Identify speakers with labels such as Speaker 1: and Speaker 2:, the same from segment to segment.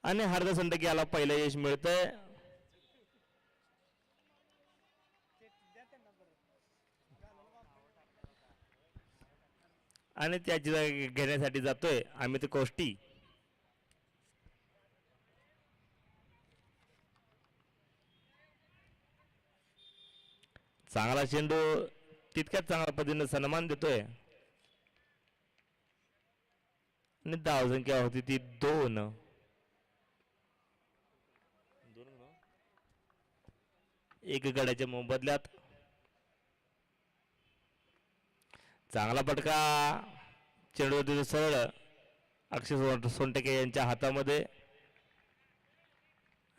Speaker 1: आणि हार्दिक संटके याला पहिलं यश मिळतंय. आणि त्याची जागा घेण्यासाठी जातोय अमित कोष्टी. चांगला चेंडू तितक्याच चांगल्या पद्धतीने सन्मान देतोय आणि धावसंख्या होती ती 2. एक गड्याच्या मोबदल्यात चांगला फटका. चेंडू सरळ अक्षय सोनटके यांच्या हातामध्ये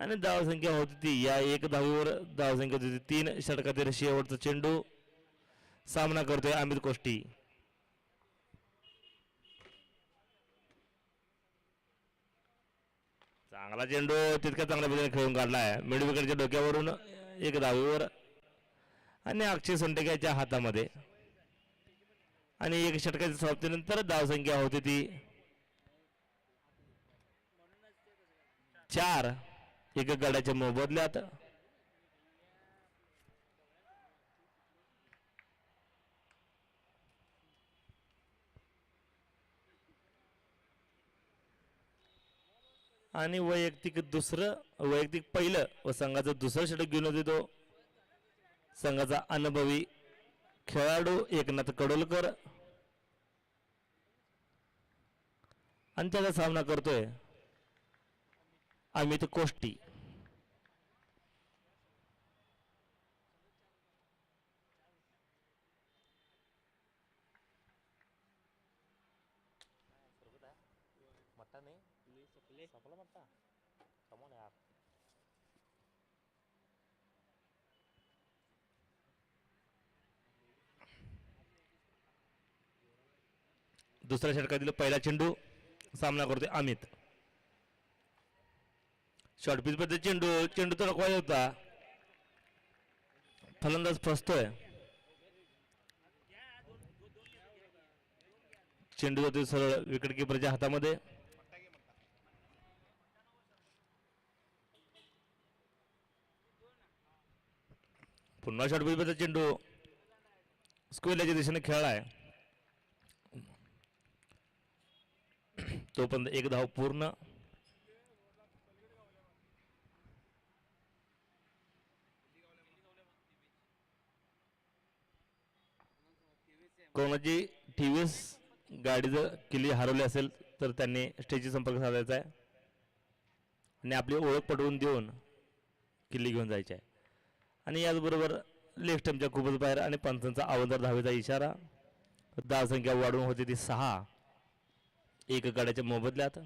Speaker 1: आणि धावसंख्या होती ती या एक धावीवर धावसंख्या होती 3 षटकातील शेवटचा चेंडू. सामना करतोय अमित कोष्टी. चांगला चेंडू तितक्या चांगल्या पद्धतीने खेळून काढलाय मिड विकेटच्या डोक्यावरून एक धावीवर आणि अक्षय सोनटके हातामध्ये आणि एक षटकाच्या समाप्तीनंतर धावसंख्या होती ती 4. एक गड्याच्या मोबदल्यात आणि वैयक्तिक पहिलं व संघाचं दुसरं षटक घेऊन होते तो संघाचा अनुभवी खेळाडू एकनाथ कडोलकर आणि त्याचा सामना करतोय अमित कोष्टी. दुसऱ्या षटकातील पहिला चेंडू सामना करतोय अमित. शॉर्ट पिच मध्ये चेंडू तर रखवायचा होता. फलंदाज फसतोय. चेंडू जातो सरळ विकेट किपरच्या हातामध्ये. पुन्हा शॉर्ट पिच मध्ये चेंडू स्क्वेअरच्या दिशेने खेळलाय. तोपर्यंत एक धाव पूर्ण. कोणाची TVS गाडी जर किल्ली हरवली असेल तर त्यांनी स्टेजशी संपर्क साधायचा आहे आणि आपली ओळख पटवून देऊन किल्ली घेऊन जायची आहे. आणि याचबरोबर लेग स्टंपच्या खूपच बाहेर आणि पंचांचा अवंतर धावेचा इशारा. धावसंख्या वाढवून होती ती 6. एक गड्याच्या मोबदल्यात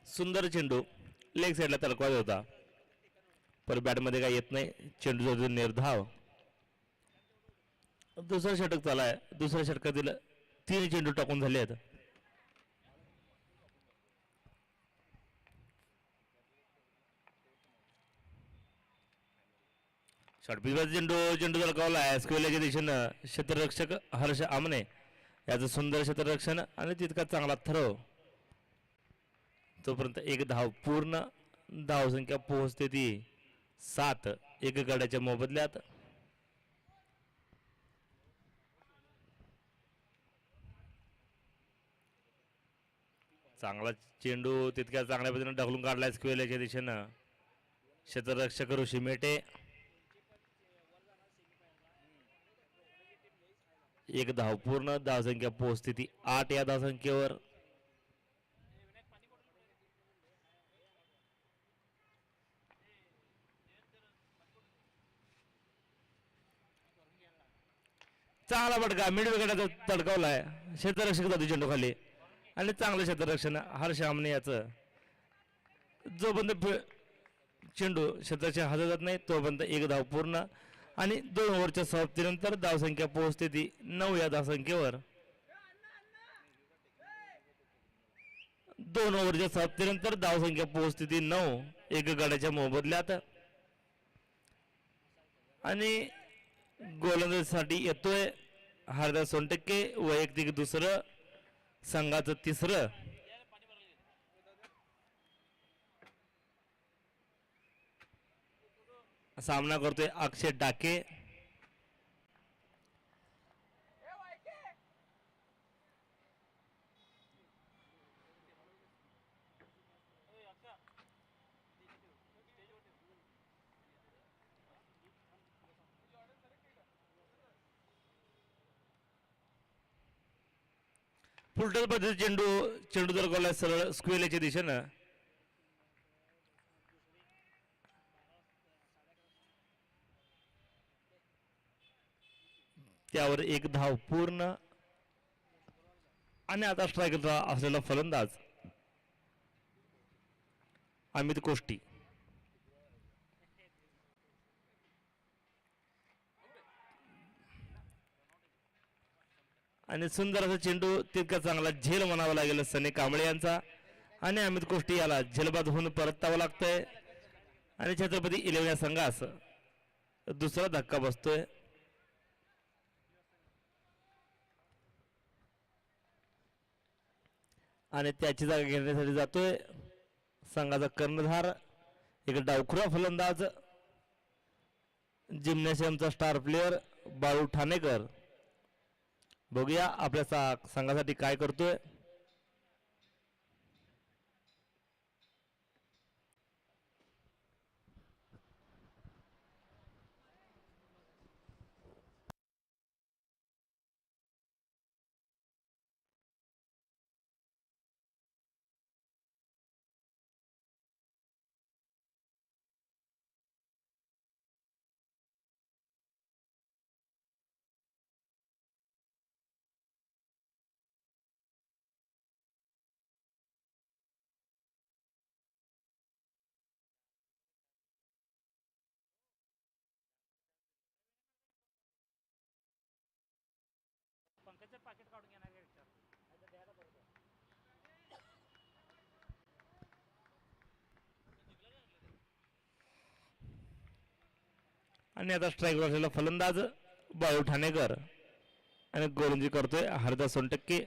Speaker 1: सुंदर चेंडू लेग साईडला तडकवायचा होता पण बॅटमध्ये काय येत नाही. चेंडू जो निर्धाव. दुसरं षटक चालाय. दुसऱ्या षटकातील 3 चेंडू टाकून झाले आहेत. षटपिच चेंडू तडकावलाय स्क्वेअरच्या दिशेनं. क्षेत्ररक्षक हर्ष आमने याचं सुंदर क्षेत्ररक्षण आणि तितका चांगला थ्रो. तोपर्यंत एक धाव पूर्ण. धावसंख्या पोहोचते ती 7. एक गड्याच्या मोबदल्यात चांगला चेंडू तितक्या चांगल्या पद्धतीने ढकलून काढलाय स्क्वेअरच्या दिशेनं. क्षेत्ररक्षक ऋषी मेटे. एक धाव पूर्ण. धावसंख्या पोहोचते ती 8 या धावसंख्येवर. चांगला फटका मिड विकेटाचा तडकावलाय. क्षेत्ररक्षक जातो चेंडू खाली आणि चांगलं क्षेत्ररक्षण हर्ष आमने याचं. जोपर्यंत चेंडू क्षेत्राच्या हातात जात नाही तोपर्यंत एक धाव पूर्ण. आणि 2 ओव्हरच्या समाप्तीनंतर धावसंख्या पोहोचते ती 9 या धावसंख्येवर. 2 ओव्हरच्या समाप्तीनंतर धावसंख्या पोहोचते ती 9. एक गड्याच्या मोबदल्यात आणि गोलंदाजीसाठी येतोय हरदास सोनटक्के, वैयक्तिक दुसरं, संघाचं तिसरं. सामना करतोय अक्षय डाके. फुलटल पद्धती चेंडू चेंडू जर गोला सरळ स्क्वेअरच्या दिशेनं. त्यावर एक धाव पूर्ण. आणि आता स्ट्रायकरचा असलेला फलंदाज अमित कोष्टी. आणि सुंदर असा चेंडू तितका चांगला झेल म्हणावा लागेल सनी कांबळे यांचा. आणि अमित कोष्टी याला झेलबाद होऊन परतावं लागतंय. आणि छत्रपती 11 या संघास दुसरा धक्का बसतोय. आणि त्याची जागा घेण्यासाठी जातोय संघाचा कर्णधार, एक डावखुरा फलंदाज, जिम्नॅशियमचा स्टार प्लेयर बाळू ठाणेकर. बघूया आपल्या संघासाठी काय करतोय.
Speaker 2: पंकजचं पाकिट काढून घेणार का विचार द्यायला बरोबर.
Speaker 1: आणि आता स्ट्राईक असलेला फलंदाज बाळू ठाणेकर. आणि गोलंदाजी करतोय हरदास सोनटक्के.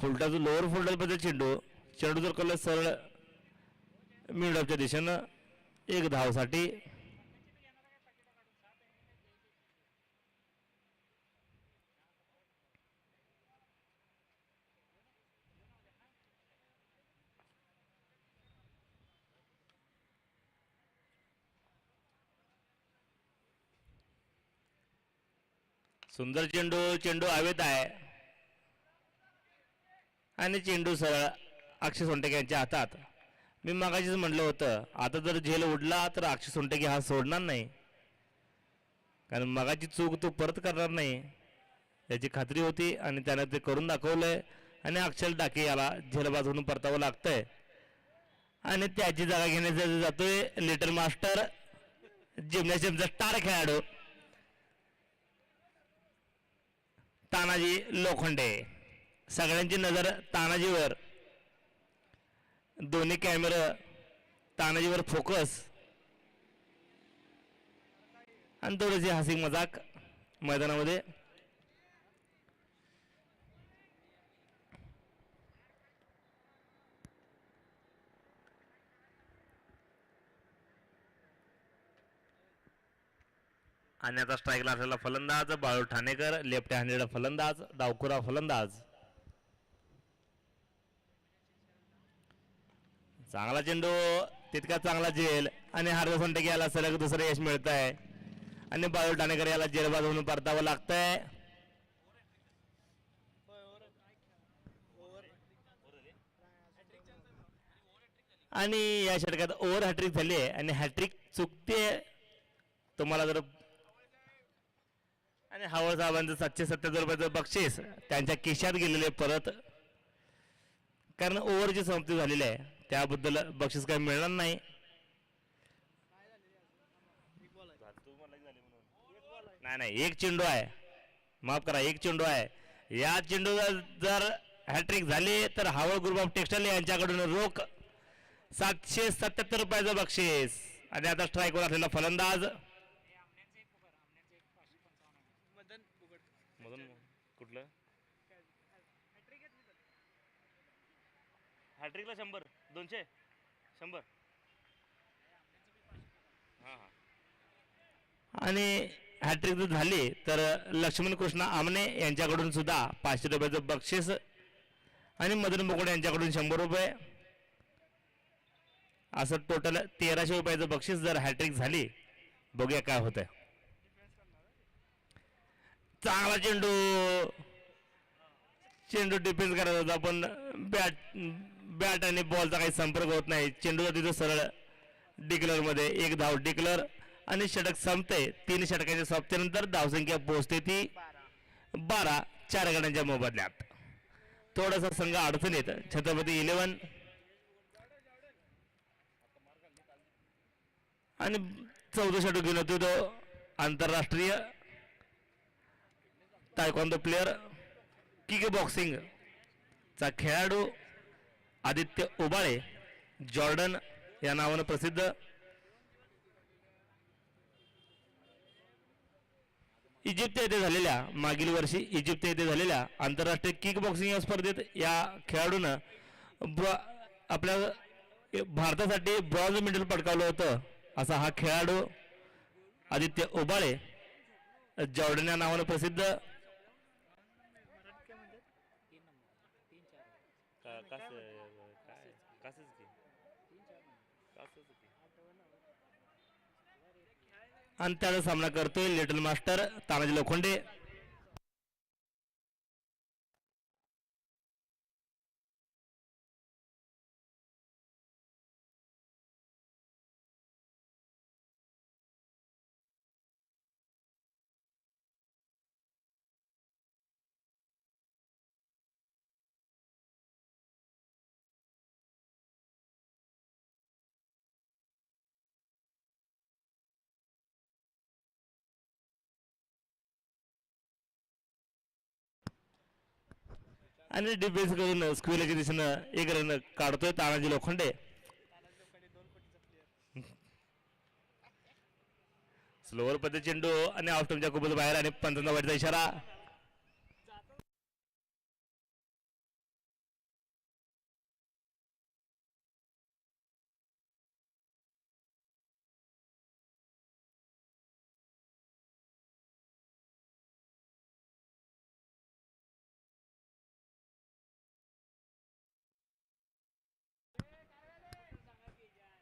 Speaker 1: फुलटाचं लोअर फुलटाच मध्ये चेंडू चेंडू जर कल सरळ मिडअपच्या दिशेनं एक धावसाठी. सुंदर चेंडू चेंडू हवेत आहे. आणि चेंडू सरळ अक्षय सोनटके यांच्या हातात. मी मगाशीच म्हटलं होतं आता जर झेल उडला तर अक्षय सोनटके हा सोडणार नाही, कारण मगाची चूक तो परत करणार नाही याची खात्री होती. आणि त्याने ते करून दाखवलंय. आणि अक्षय डाके याला झेलबाज होऊन परतावं लागतंय. आणि त्याची जागा घेण्यासाठी जातोय लिटल मास्टर, जिम्नॅशियमचा स्टार खेळाडू तानाजी लोखंडे. सगळ्यांची नजर तानाजीवर, दोन्ही कॅमेरा तानाजीवर फोकस. आणि थोडीशी हसी मजाक मैदानामध्ये. आणि आता स्ट्राईकला असलेला फलंदाज बाळू ठाणेकर, लेफ्ट हँडेड फलंदाज, डावखुरा फलंदाज. चांगला चेंडू तितका चांगला झेल. आणि हरदास सोनटके याला सलग दुसरं यश मिळत आहे. आणि बाळू ठाणेकर याला जेलबाद होऊन परतावं लागतंय. आणि या षटकात ओव्हर हॅट्रिक झाली आहे. आणि हॅट्रिक चुकते तुम्हाला जर. आणि हावळ साहेबांचं 777 रुपयाचं बक्षीस त्यांच्या खिशात गेलेले परत, कारण ओव्हरची समाप्ती झालेली आहे त्याबद्दल बक्षीस काही मिळणार नाही. नाही एक चेंडू आहे, माफ करा एक चेंडू आहे. या चेंडू जर हॅट्रिक झाली तर हावळ ग्रुप ऑफ टेक्सटाईल यांच्याकडून रोख 777 रुपयाचं बक्षीस आणि आता स्ट्राईकवर असलेला फलंदाज मधून कुठलं हॅट्रिकला 100 200 100 हां हां. आणि हॅट्रिक जर झाली तर लक्ष्मण कृष्ण आमने यांच्याकडून सुद्धा 500 रुपयाचं बक्षीस आणि मदन मोकोडे यांच्याकडून 100 रुपये असं टोटल 1300 रुपयाचं बक्षीस जर हॅट्रिक झाली. बघूया काय होतंय. चांगला चेंडू डिफेन्स करायचा होता पण बॅट आणि बॉलचा काही संपर्क होत नाही. चेंडूचा तिथं सरळ डिक्लरमध्ये 1 धाव डिक्लर आणि षटक संपते. 3 षटकाच्या समाप्तीनंतर धावसंख्या पोहोचते ती 12. 4 गड्यांच्या मोबदल्यात थोडासा संघ अडचणीत छत्रपती 11 आणि 14 षटक घेऊन होतो तो आंतरराष्ट्रीय तायक्वांदो प्लेअर किक बॉक्सिंग चा खेळाडू आदित्य उबाळे जॉर्डन या नावानं प्रसिद्ध इजिप्त येथे झालेल्या मागील वर्षी इजिप्त येथे झालेल्या आंतरराष्ट्रीय किक बॉक्सिंग या स्पर्धेत या खेळाडूनं आपल्या भारतासाठी ब्रॉन्झ मेडल पटकावलं होतं. असा हा खेळाडू आदित्य उबाळे जॉर्डन या नावानं प्रसिद्ध आणि त्याचा सामना करतोय लिटल मास्टर तानाजी लोखंडे. आणि डिफेन्स करून स्क्वेअरच्या दिशेनं 1 रन काढतोय तानाजी लोखंडे. स्लोअर पद्धत चेंडू आणि ऑस्ट्रेलियाच्या खूपच बाहेर आणि पंचांचा वाईटचा इशारा.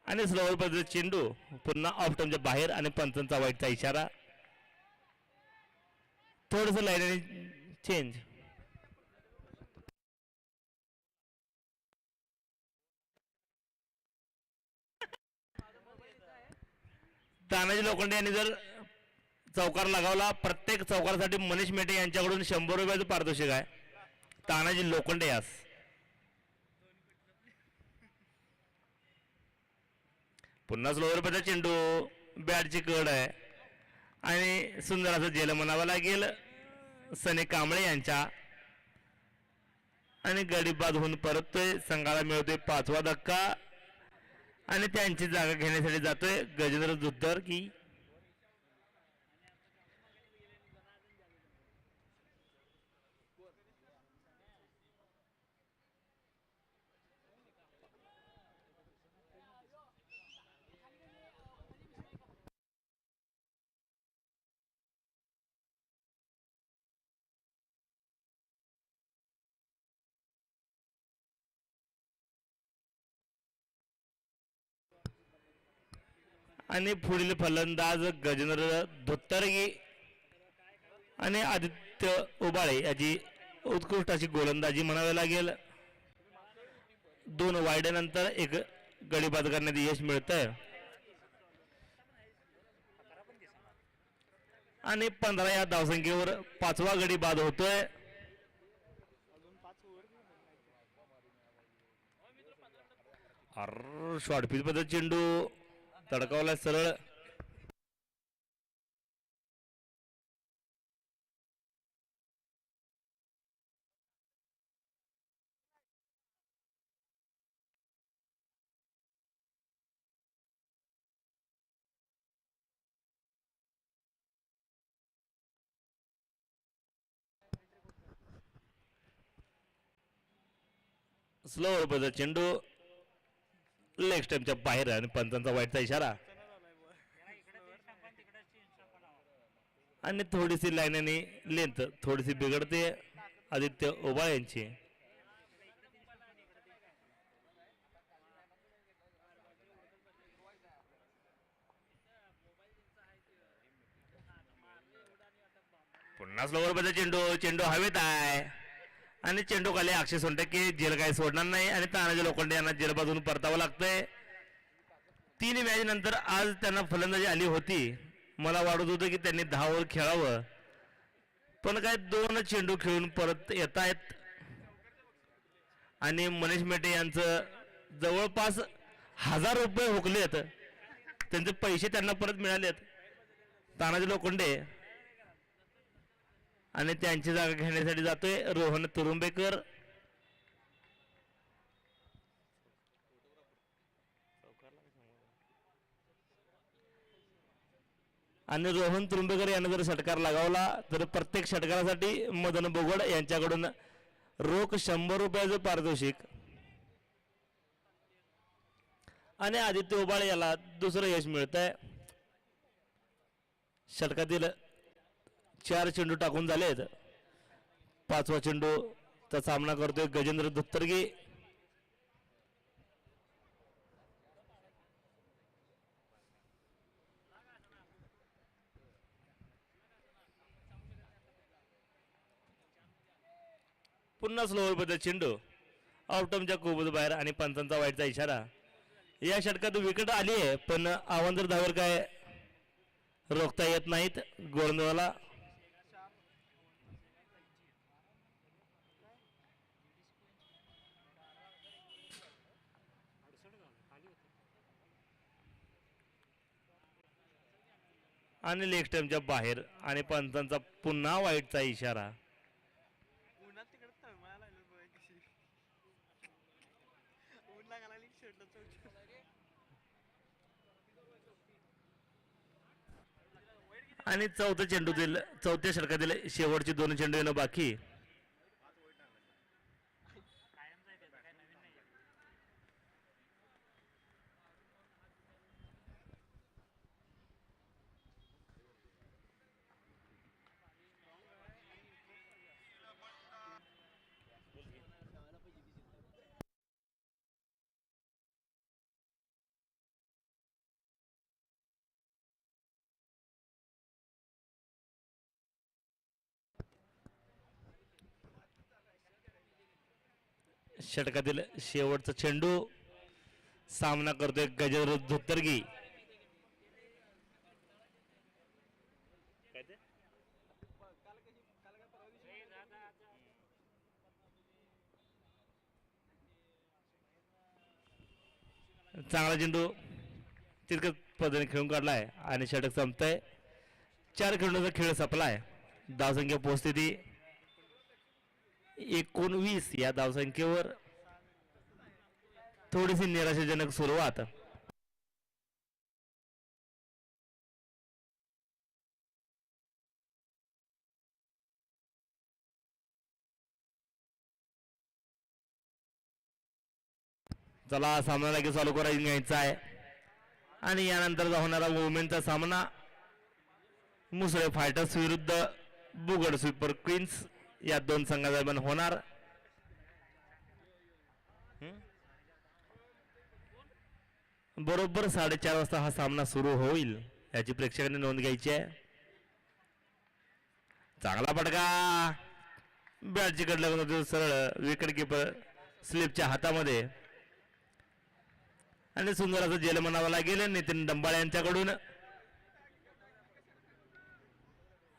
Speaker 1: आणि स्लोअर पद्धत चेंडू पुन्हा ऑफ टर्मच्या बाहेर आणि पंचांचा वाईटचा इशारा. थोडस लाईन चेंज. तानाजी लोखंडे यांनी जर चौकार लगावला प्रत्येक चौकारासाठी मनीष मेटे यांच्याकडून 100 रुपयाचं पारितोषिक आहे. तानाजी लोखंडे यास पुन्हा स्लोअर पद्धत चेंडू बॅटची कड आहे आणि सुंदर असं जेल म्हणावं लागेल सने कांबळे यांच्या आणि गडी बाद होऊन परततोय. संघाला मिळतोय 5वा धक्का आणि त्यांची जागा घेण्यासाठी जातोय गजेंद्र दुद्धर की आणि पुढील फलंदाज गजेंद्र धोत्तरगी आणि आदित्य उबाळे याची उत्कृष्ट अशी गोलंदाजी म्हणावी लागेल. 2 वाईड नंतर 1 गडी बाद करण्यात यश मिळतंय आणि 15 या धावसंख्येवर 5वा गडी बाद होतोय. शॉर्ट पिच पद्धत चेंडू तडकावला सरळ स्लोवर पद्धत चेंडू लेग स्टंपच्या बाहेर आणि पंचांचा वाईटचा इशारा आणि थोडीशी लाईनने लेंथ थोडीशी बिघडते आदित्य ओबाळ यांची. पुन्हा स्लोवर मध्ये चेंडू चेंडू हवेत आहे आणि चेंडू खाली अक्षय सोनटक्के जेल काही सोडणार नाही आणि तानाजी लोखंडे यांना जेल बाजून परतावं लागतंय. 3 मॅच नंतर आज त्यांना फलंदाजी आली होती. मला वाटत होतं की त्यांनी 10 ओव्हर खेळावं पण काय 2 चेंडू खेळून परत येत आहेत आणि मनीष मेटे यांचं जवळपास 1000 रुपये हुकलेत. त्यांचे पैसे त्यांना परत मिळालेत. तानाजी लोखंडे आणि त्यांची जागा घेण्यासाठी जातोय रोहन तुरुंबेकर. आणि रोहन तुरुंबेकर यांना जर षटकार लगावला तर प्रत्येक षटकारासाठी मदन बोगड यांच्याकडून रोख 100 रुपयाचं पारितोषिक आणि आदित्य उबाळे याला दुसरं यश मिळत आहे. षटकातील 4 चेंडू टाकून झालेत. 5वा चेंडूचा सामना करतोय गजेंद्र दुत्तरगी. पुन्हा स्लोवर बद्दल चेंडू आउटमच्या खूपच बाहेर आणि पंचांचा वाईटचा इशारा. या षटकात विकेट आली आहे पण आवांजर धावेर काय रोखता येत नाहीत गोलंदाजाला. आणि लेग स्टंपच्या बाहेर आणि पंचांचा पुन्हा वाईटचा इशारा. आणि चौथ्या षटकातील शेवटचे 2 चेंडू येणं बाकी. षटकातील शेवटचा चेंडू सामना करतोय गजेंद्र धोत्तरगी. चांगला चेंडू तितकं पद्धतीने खेळून काढलाय आणि षटक संपतंय. 4 खेळण्याचा खेळ संपलाय. धावसंख्या पोहोचते ती 19 या धावसंख्येवर. थोडीशी निराशाजनक सुरुवात. चला सामना लगेच चालू करायला घ्यायचा आहे आणि यानंतर होणारा वुमेनचा सामना मुसळे फायटर्स विरुद्ध बुगड सुपर क्वीन्स या 2 संघादरम्यान होणार. बरोबर 4:30 वाजता हा सामना सुरू होईल याची प्रेक्षकांनी नोंद घ्यायची आहे. चांगला फटका बॅटची कडलं सरळ विकेट किपर स्लिपच्या हातामध्ये आणि सुंदर असं जेल म्हणावं लागेल नितीन डंबाळे यांच्याकडून.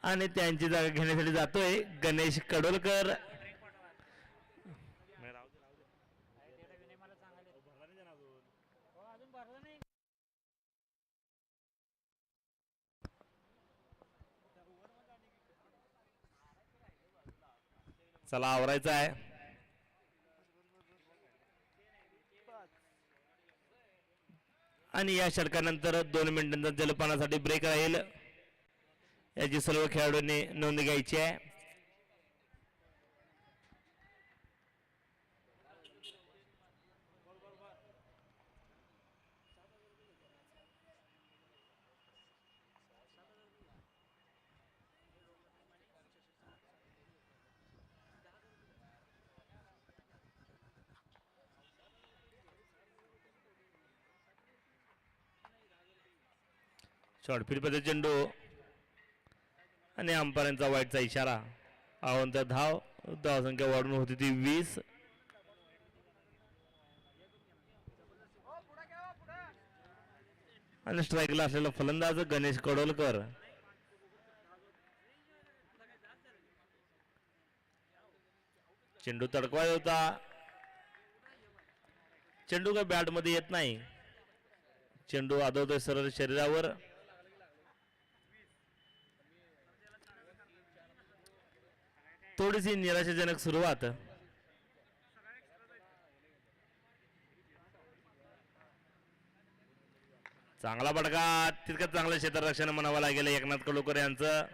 Speaker 1: आणि त्यांची जागा घेण्यासाठी जातोय गणेश कडोलकर. चला आवरायचं आहे. आणि या षटकानंतर 2 मिनिटांचा जलपानासाठी ब्रेक राहील याची सर्व खेळाडूंनी नोंद घ्यायची आहे. शॉर्टफिल्डमध्ये चेंडू आणि अंपायरांचा वाईटचा इशारा. अवंत धावसंख्या वाढून होती ती 20. आणि स्ट्राईकला असलेला फलंदाज गणेश कडोलकर. चेंडू तडकवायचा होता. चेंडू काय बॅट मध्ये येत नाही. चेंडू आदळतोय सरळ शरीरावर. थोडीशी निराशाजनक सुरुवात. चांगला बडका, तितकं चांगलं क्षेत्ररक्षण म्हणावं लागेल एकनाथ कडोलकर यांचं.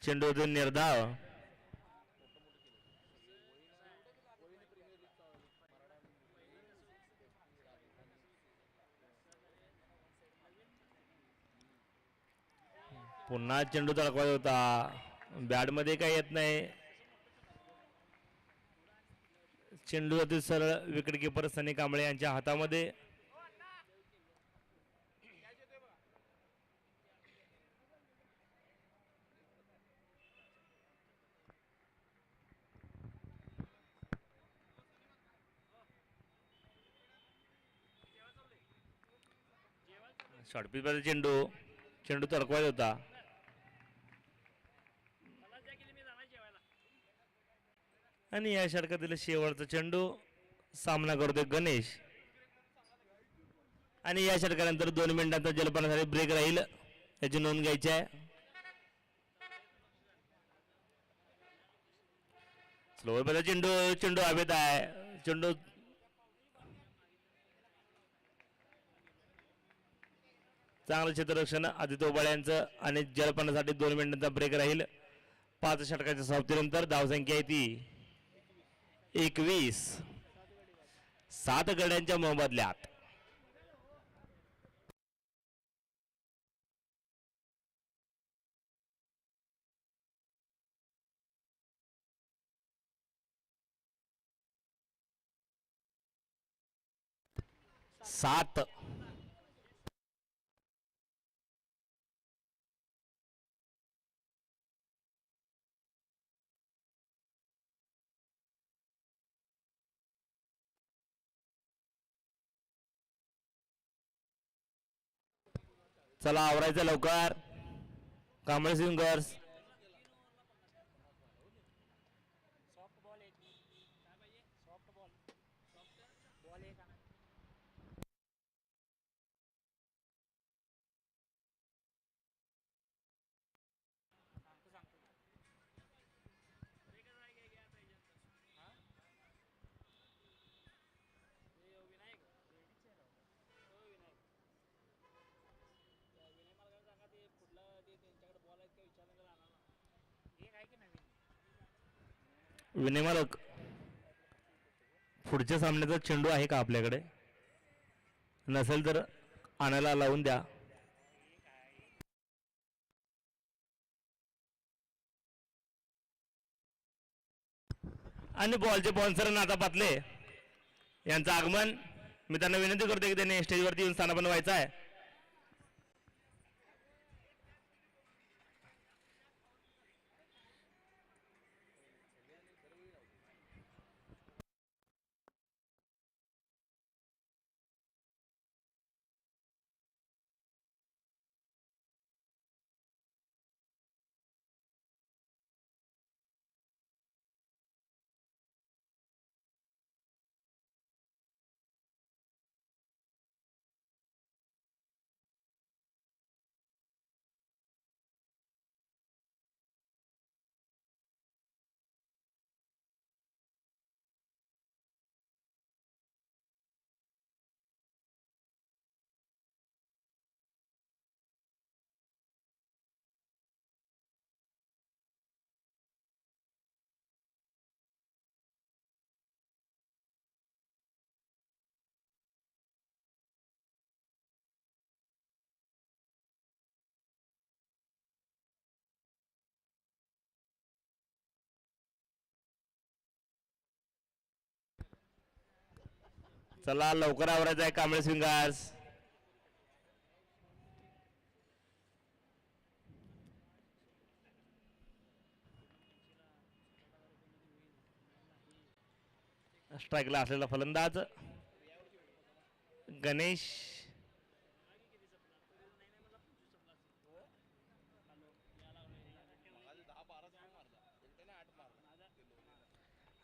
Speaker 1: चेंडू निर्धाव. पुन्हा चेंडू तडकवायचा होता. बॅट मध्ये काही येत नाही. चेंडू अति सरळ विकेट किपर सनी कांबळे यांच्या हातामध्ये. शॉर्टपिच मध्ये चेंडू तडकवायचा होता. आणि या षटकातील शेवटचा चेंडू. सामना करतोय गणेश. आणि या षटकानंतर 2 मिनिटांचा जलपानासाठी ब्रेक राहील, याची नोंद घ्यायची आहे. स्लोवर चेंडू हवेत आहे. चेंडू चांगलं क्षेत्ररक्षण आदित्य ओबाळे यांचं. आणि जलपानासाठी 2 मिनिटांचा ब्रेक राहील. 5 षटकाच्या समाप्तीनंतर धावसंख्या आहे ती 21. 7 गड्यांच्या मोबदल्यात. सात. चला आवरायचं लवकर. कांबळे सिंगर्स.
Speaker 2: सॉफ्ट बॉल एक काय पाहिजे. सॉफ्ट बॉल बॉल एक आणा. सांगतो विनायक विनय मला सांगा ते कुठलं ते त्यांच्याकडे बॉल आहेत का विचारलं राहणार ना. एक आहे की नवीन
Speaker 1: विनय मालक, पुढच्या सामन्याचा चेंडू आहे का आपल्याकडे? नसेल तर आणायला लावून द्या. आणि बॉलचे स्पॉन्सर नाथा पातले यांचं आगमन. मी त्यांना विनंती करतो की त्यांनी स्टेजवरती येऊन स्थानापन्न व्हायचं आहे. चला लवकर आवरायचं आहे कांबळे स्विंगर्स. स्ट्राईकला असलेला फलंदाज गणेश.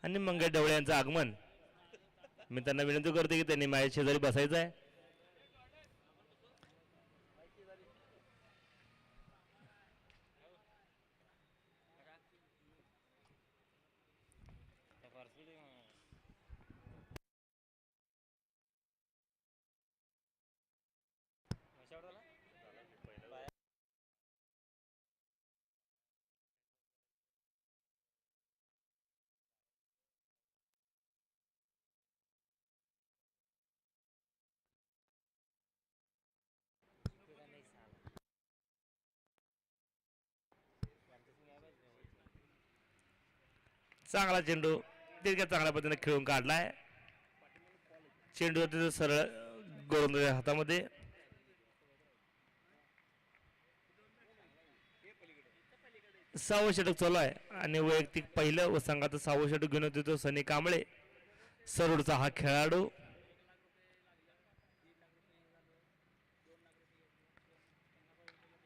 Speaker 1: आणि मंगळ ढवळे यांचं आगमन. मी त्यांना विनंती करते की त्यांनी माझ्या शेजारी बसायचं आहे. चांगला चेंडू तितक्या चांगल्या पद्धतीने खेळून काढलाय. चेंडू तिथं सरळ गोलंदाज हातामध्ये. सहावं षटक चालू आहे आणि वैयक्तिक पहिलं व संघाचं 6वं षटक घेऊन येतो सनी कांबळे सरोडचा हा खेळाडू.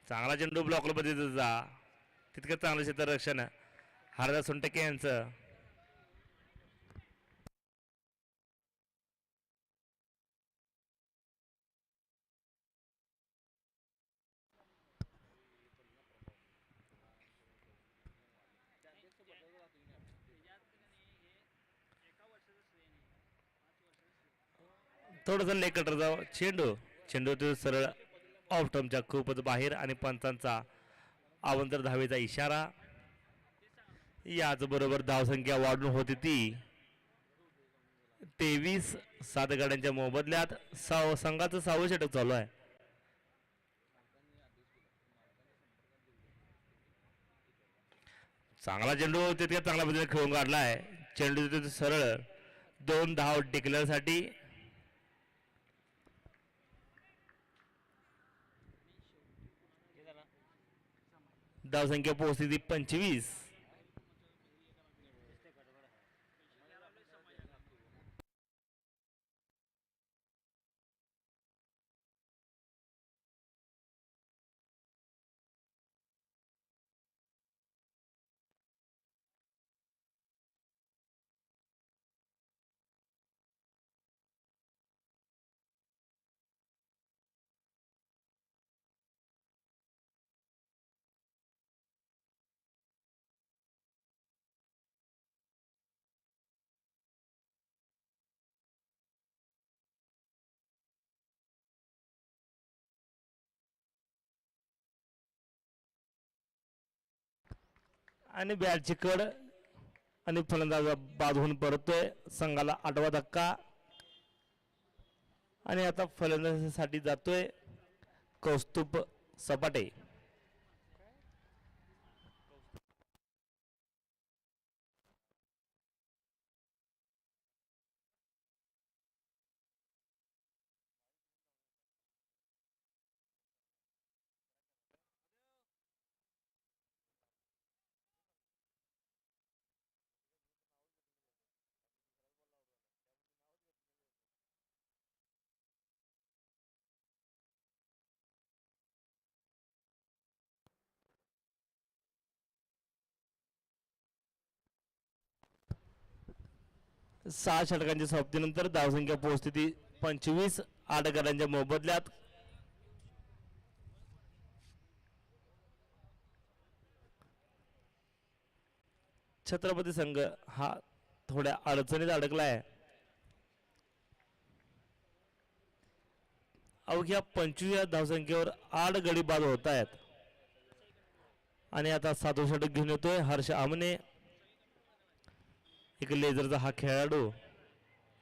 Speaker 1: चांगला चेंडू ब्लॉकला पद्धतीचा तितकं चांगलं क्षेत्ररक्षण हरदा सोनटके यांचं. थोडंसं लेग कटर जावं चेंडू. चेंडू तो सरळ ऑफ टर्मच्या खूपच बाहेर आणि पंचांचा अवंतर धावेचा इशारा. याचबरोबर धावसंख्या वाढून होती ती 23. 7 गाड्यांच्या मोबदल्यात संघाचं 6वं षटक चालू आहे. चांगला चेंडू तितक्या चांगल्या पद्धतीने खेळून काढला आहे. चेंडू तिथे सरळ 2 धाव डिक्लेअर साठी. धावसंख्या पोहोचली ती 25. आणि बॅटची कड आणि फलंदाज बाद होऊन परतोय. संघाला 8वा धक्का. आणि आता फलंदाजीसाठी जातोय कौस्तुभ सपाटे. सहा षटकांच्या समाप्तीनंतर धावसंख्या पोहोचते ती 25. 8 गड्यांच्या मोबदल्यात छत्रपती संघ हा थोड्या अडचणीत अडकलाय. अवघ्या 25 धावसंख्येवर 8 गडी बाद होत आहेत. आणि आता 7वं षटक घेऊन येतोय हर्ष आमने. एक लेझरचा हा खेळाडू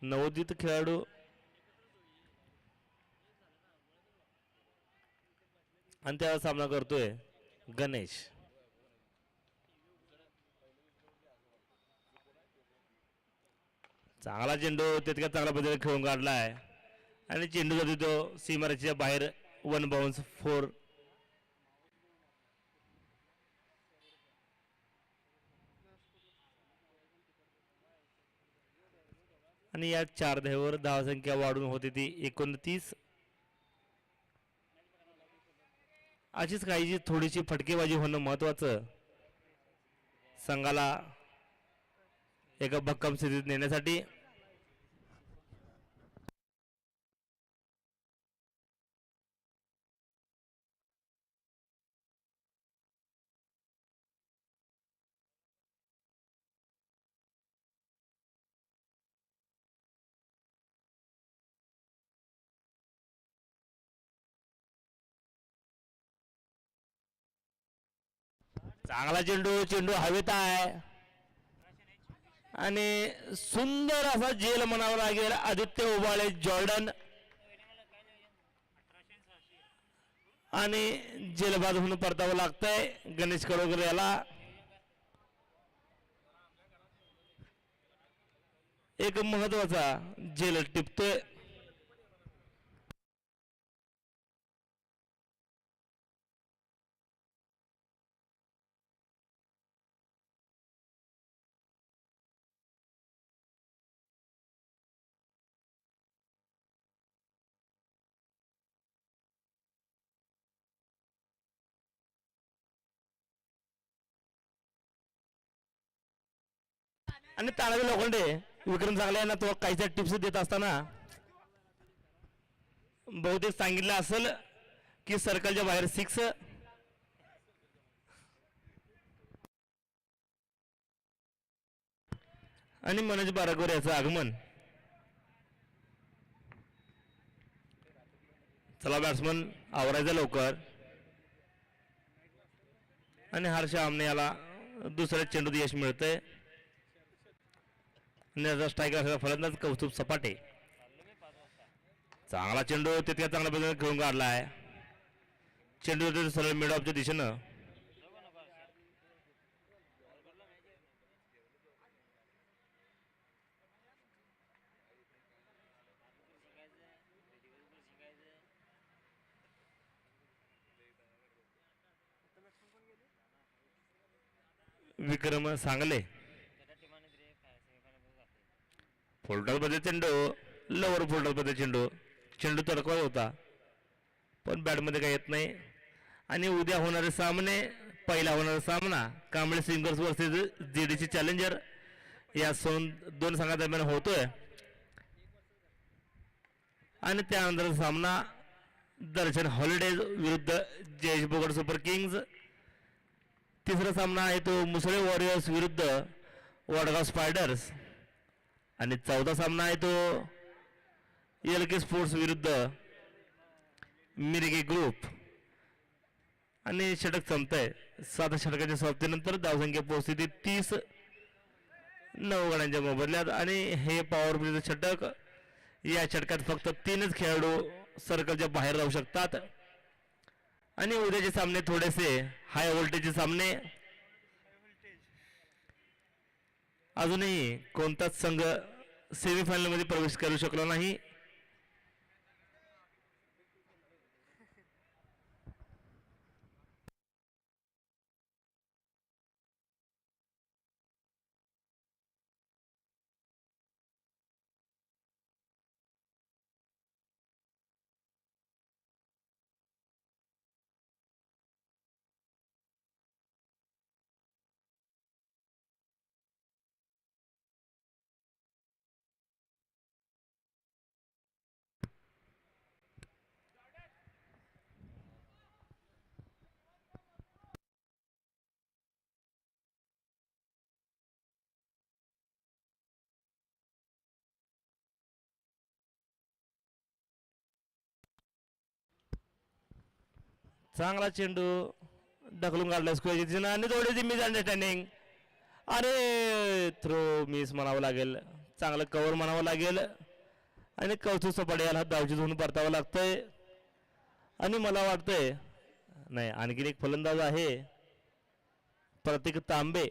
Speaker 1: नवोदित खेळाडू. आणि त्याला सामना करतोय गणेश. चांगला चेंडू तितक्या चांगल्या पद्धतीने खेळून काढलाय आणि चेंडू जातो तो सीमारेषेच्या बाहेर 1 बाउन्स 4. आणि या 4 धावेवर धावसंख्या वाढून होते ती 29. अशीच काहीची थोडीशी फटकेबाजी होणं महत्वाचं संघाला एका भक्कम स्थितीत नेण्यासाठी. चांगला चेंडू चेंडू हवेत आहे आणि सुंदर असा जेल म्हणावा लागेल आदित्य उबाळे जॉर्डन आणि जेलबाद होऊन परतावं लागतंय गणेश कडोगर याला. एक महत्वाचा जेल टिपतोय. आणि तानाजी लोखंडे विक्रम चांगले यांना तो काहीच्या टिप्स देत असताना बहुतेक सांगितलं असेल की सर्कलच्या बाहेर 6 आणि मनोज बाराकोर याचं आगमन. चला बॅट्समन आवरायचं लवकर आणि हर्ष आमने याला दुसऱ्या चेंडूत यश मिळतंय. स्ट्रायकर फलंदाज कौस्तुभ सपाटे चांगला चेंडू तितक्या चांगल्या पद्धतीने खेळून काढला आहे. चेंडू सरळ मिड ऑफच्या दिशेनं विक्रम सांगले फोल्डर मध्ये चेंडू लोअर फोल्डर मध्ये चेंडू चेंडू तडकवत होता पण बॅटमध्ये काही येत नाही. आणि उद्या होणारे सामने पहिला होणारा सामना Kamble singers versus JDC challenger या दोन संघादरम्यान होतोय आणि त्यानंतर सामना दर्शन हॉलिडेज विरुद्ध जयेश बोगड सुपर किंग्ज. तिसरा सामना आहे तो मुसळे वॉरियर्स विरुद्ध वडगाव स्पायडर्स आणि चौथा सामना आहे तो एल.के. स्पोर्ट्स विरुद्ध मिरगे ग्रुप. आणि षटक संपतंय 7 षटकाच्या समाप्तीनंतर धावसंख्या पोहोचते 30 9 गड्यांच्या मोबदल्यात. आणि हे पॉवर प्लेचं षटक या षटकात फक्त 3च खेळाडू सर्कलच्या बाहेर राहू शकतात. आणि उद्याचे सामने थोडेसे हाय व्होल्टेजचे सामने. अजूनही कोणताच संघ सेमीफायनल मध्ये प्रवेश करू शकला नाही. चांगला चेंडू ढकलून काढला स्क्वेअर आणि थोडीशी मिस अंडरस्टँडिंग. अरे थ्रो मिस म्हणावं लागेल चांगलं कव्हर म्हणावं लागेल आणि कौतुक सपाटे याला धावची धुवून परतावं लागतंय. आणि मला वाटतंय नाही आणखीन एक फलंदाज आहे प्रतीक तांबे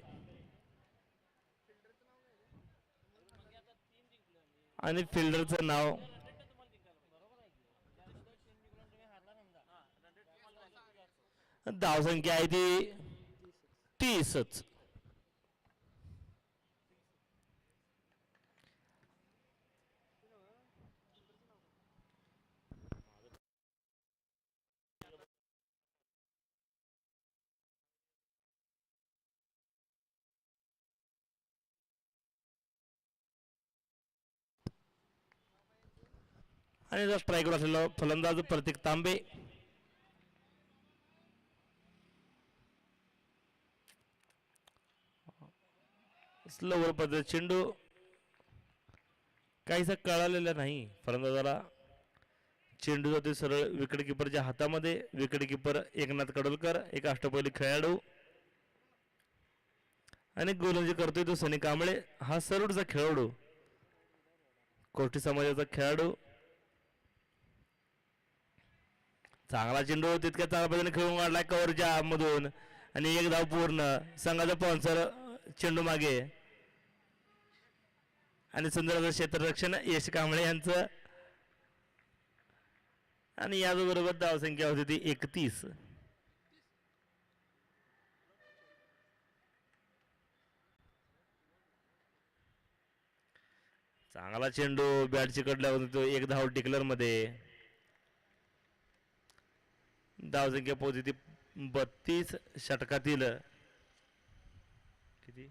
Speaker 1: आणि फिल्डरचं नाव धावसंख्या आहे ती 30च. आणि स्ट्राईकवर असलेला फलंदाज प्रतीक तांबे. स्लोवर पद्धत चेंडू काहीसा कळालेला नाही फलंदाजाला. चेंडू जाते सरळ विकेट किपरच्या हातामध्ये. विकेट किपर एकनाथ कडोलकर, एक अष्टपैलू खेळाडू. आणि गोलंदाजी करतोय तो सनी कांबळे, हा सरूडचा खेळाडू, कोष्टी समाजाचा खेळाडू. चांगला चेंडू तितक्या चांगल्या पद्धतीने खेळून काढलाय कव्हरच्या मधून आणि एक धाव पूर्ण. संघाचा पॉन्सर चेंडू मागे आणि सुंदर असं क्षेत्ररक्षण यश कांबळे यांचं. आणि याचबरोबर धावसंख्या होती ती 31. चांगला चेंडू बॅट चिकटला होता तो, एक धाव टिकलर मध्ये. धावसंख्या पोहोचली ती 32 षटकातील किती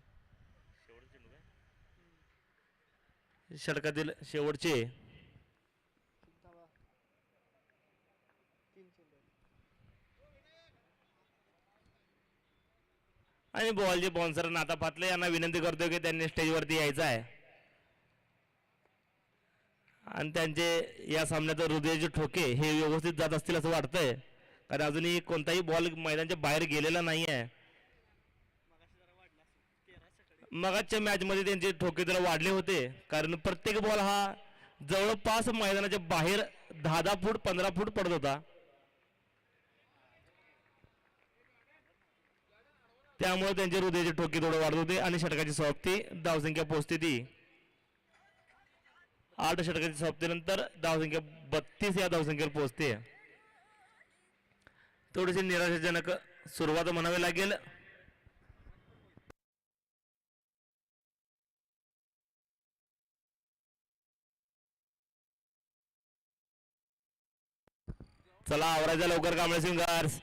Speaker 1: षटकातील शेवटचे आणि बॉलचे स्पॉन्सर नाता पाटले यांना विनंती करतो की त्यांनी स्टेजवरती यायचं आहे आणि त्यांचे या सामन्यात हृदयाचे ठोके हे व्यवस्थित जात असतील असं वाटतंय, कारण अजूनही कोणताही बॉल मैदानाच्या बाहेर गेलेला नाही आहे. मगाच्या मॅच मध्ये त्यांचे ठोके जरा वाढले होते, कारण प्रत्येक बॉल हा जवळपास मैदानाच्या बाहेर 10-10 फूट 15 फूट पडत होता. त्यामुळे त्यांचे हृदयाचे ठोके थोडे वाढत होते आणि षटकाची समाप्ती. धावसंख्या पोहोचते ती 8 षटकाची समाप्तीनंतर धावसंख्या 32 या धावसंख्येवर पोहोचते. थोडीशी निराशाजनक सुरुवात म्हणावी लागेल. चला आवरायचा लवकर कांबळे सिंगर्स.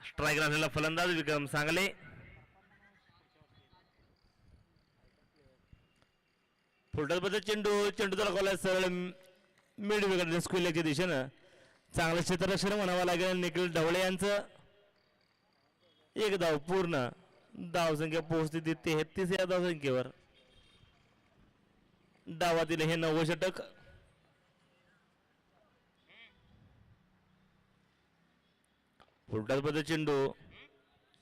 Speaker 1: स्ट्राईक असलेला फलंदाज विक्रम सांगले. फुलटरबद्दल चेंडू चेंडूचा कॉल सरळ मिड विकेट स्क्वेअरच्या दिशेनं. चांगलं क्षेत्ररक्षण म्हणावं लागेल निखिल ढवळे यांचं. एक धाव पूर्ण. धावसंख्या पोहोचते ती 33 या धावसंख्येवर. डावातील हे 9वं षटक. फुलटरबद्दल चेंडू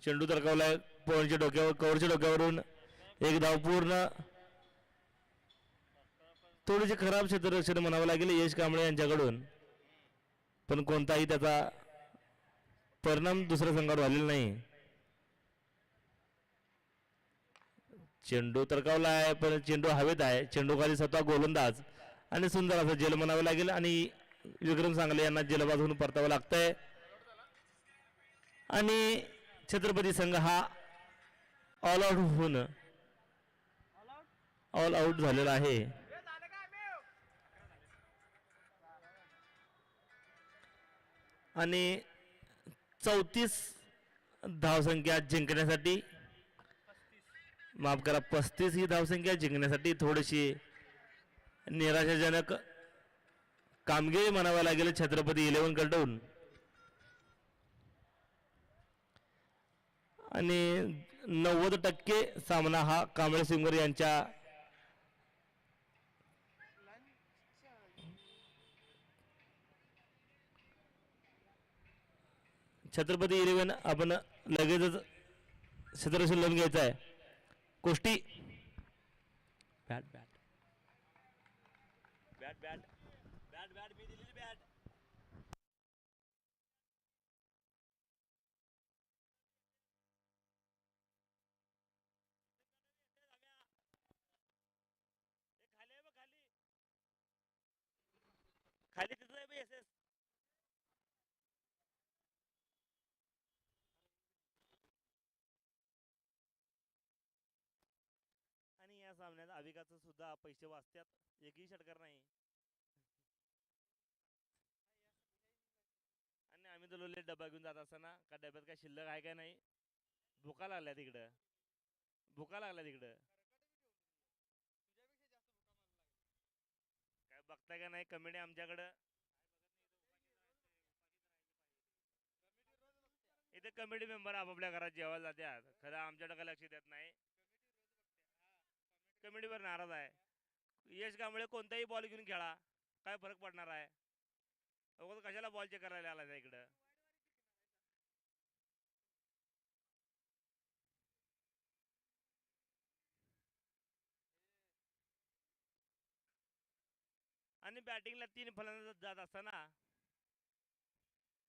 Speaker 1: चेंडू तरकावलाय पवनच्या डोक्यावर, कव्हरच्या डोक्यावरून. एक धाव पूर्ण. थोडेसे खराब क्षेत्ररक्षण म्हणावं लागेल यश कांबळे यांच्याकडून, पण कोणताही त्याचा परिणाम दुसऱ्या संघावर झालेला नाही. चेंडू तरकावला आहे पण चेंडू हवेत आहे. चेंडू खाली स्वतः गोलंदाज आणि सुंदर असं जेल म्हणावं लागेल आणि विक्रम सांगले यांना जेलबाज होऊन परतावं लागतंय आणि छत्रपती संघ हा ऑल आउट होऊन ऑल आउट झालेला आहे. आणि 34 धावसंख्या जिंकण्यासाठी, माफ करा 35 ही धावसंख्या जिंकण्यासाठी थोडीशी निराशाजनक कामगिरी म्हणावी लागेल छत्रपती 11 कडून. आणि 90% सामना हा कांबळे सिंगर यांच्या छत्रपती 11 आपण लगेचच क्षेत्ररक्षण लावून घ्यायचं आहे. Koshti bat bat bat bat bat bat मी दिलेली बॅट. खाली तिथं अविकाचं सुद्धा पैसे वाचतात एकही षटकार नाही आणि आम्ही तर लोले डबा घेऊन जात असताना का डब्यात काय शिल्लक आहे काय नाही भुका लागल्या तिकडं भुका लागल्या तिकडं काय बघताय का नाही कमेडी आमच्याकडं इथे कमिटी मेंबर आपापल्या घरात जेवायला जातात खरं आमच्याकडे काय लक्ष देत नाही कमिटीवर नाराज आहे यश कांबळे कोणताही बॉल घेऊन खेळा काय फरक पडणार आहे अगोदर कशाला बॉल चेक करायला आला इकडं आणि बॅटिंगला 3 फलंदाज जात असताना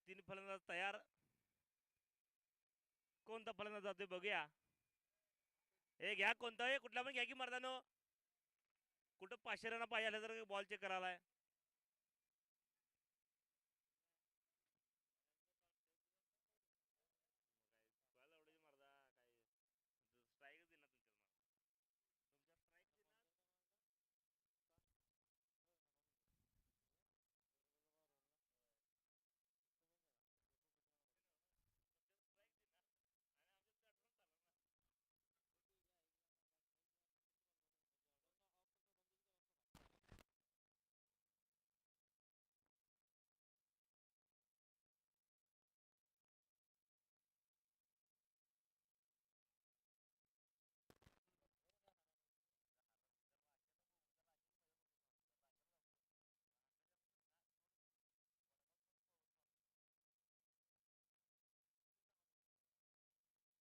Speaker 1: 3 फलंदाज तयार कोणता फलंदाज जातोय बघूया हे घ्या कोणता हे कुठला पण घ्या की मर्दानो कुठं 500 रन पाहिजे आलं तर बॉल चेक करायला मर्दा काय स्ट्राईकच देणार तुमच्या स्ट्राईक देणार स्ट्राईक देणार आणि आमच्या बॅटवर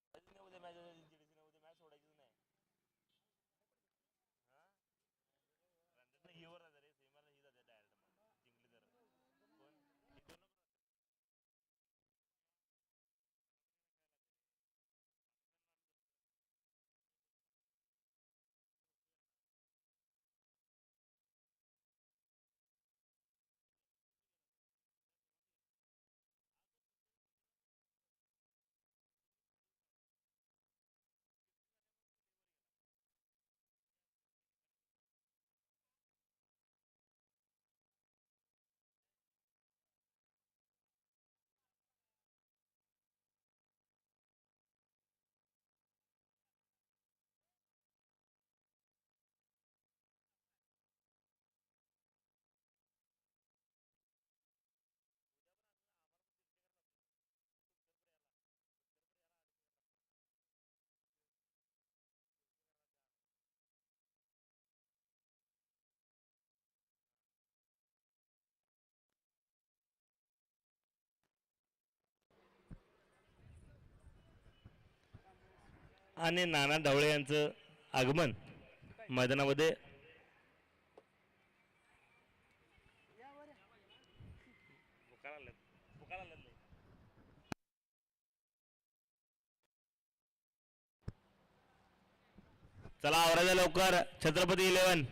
Speaker 1: चालणार ना उद्या मॅच उद्या मॅच सोडायचीच नाही हा रणजित हिवर राहते रे सीमाला ही जाते डायरेक्ट मग जिंकली तर कोण ही 2 नंबर उद्या पण असं आम्हाला पण 300 करायला लागते तुमच्याकडे याला तुमच्याकडे याला 250 करायला लागते 300 करायला द्या आणि नाना ढवळे यांचं आगमन मैदानामध्ये चला आवरायचा लवकर छत्रपती 11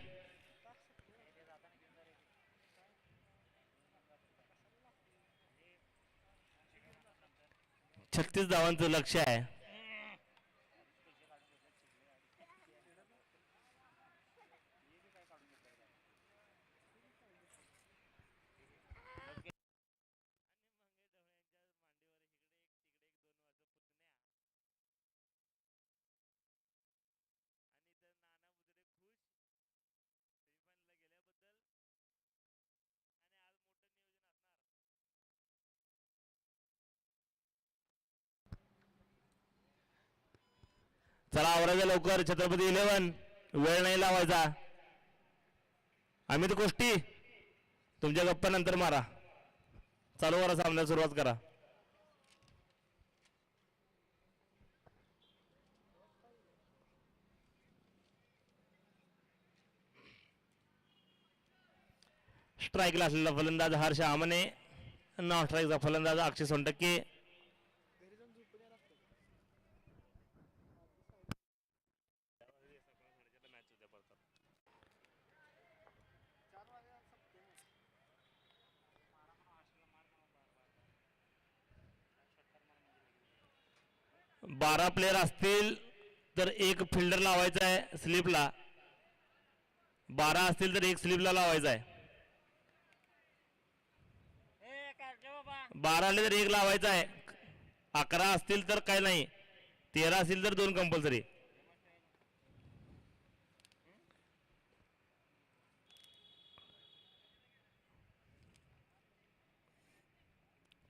Speaker 1: 36 धावांचं लक्ष आहे आणि मंगे ढवळ्यांच्या मांडीवर इकडे एक तिकडे एक 2 वाजता पुतण्या आणि इथं नाना बुजरे खुश सेमीफायनलला गेल्याबद्दल आणि आज मोठं नियोजन असणार चला आवरायचा लवकर छत्रपती 11 वेळ नाही लावायचा अमित गोष्टी तुमच्या गप्पा नंतर मारा चालू करा सामन्याला सुरुवात करा स्ट्राईकला असलेला फलंदाज हर्ष आमने नॉन स्ट्राईकचा फलंदाज अक्षय सोनटक्के मॅच उद्या पडतात 12 प्लेयर असतील तर एक फिल्डर लावायचा आहे स्लिपला 12 असतील तर एक स्लिपला लावायचा आहे.
Speaker 2: ए काढले बाबा
Speaker 1: 12 आले तर एक लावायचा आहे. 11 असतील तर काय नाही. 13 असतील तर 2 कंपल्सरी.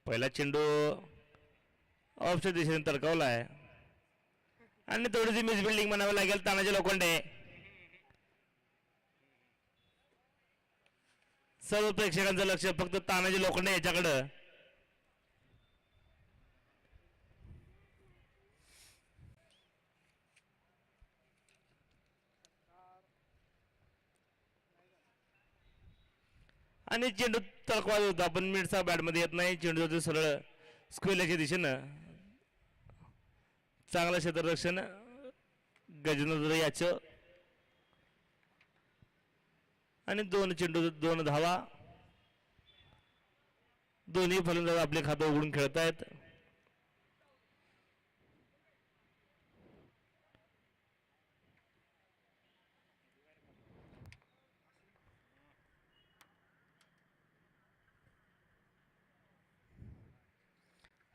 Speaker 1: पहिला चेंडू ऑफच्या दिशेने तडकावला आहे आणि थोडीशी मिस बिल्डिंग म्हणावं लागेल तानाजी लोखंडे. सर्व प्रेक्षकांचं लक्ष फक्त तानाजी लोखंडे याच्याकडं. आणि चेंडू तळकवायचा होता पण मिडसा बॅटमध्ये येत नाही. चेंडू जातो सरळ स्क्वेअरच्या दिशेनं. चांगलं क्षेत्ररक्षण गजेंद्र याचं आणि 2 चेंडू 2 धावा. दोन्ही फलंदाज आपले खातं उघडून खेळतायत.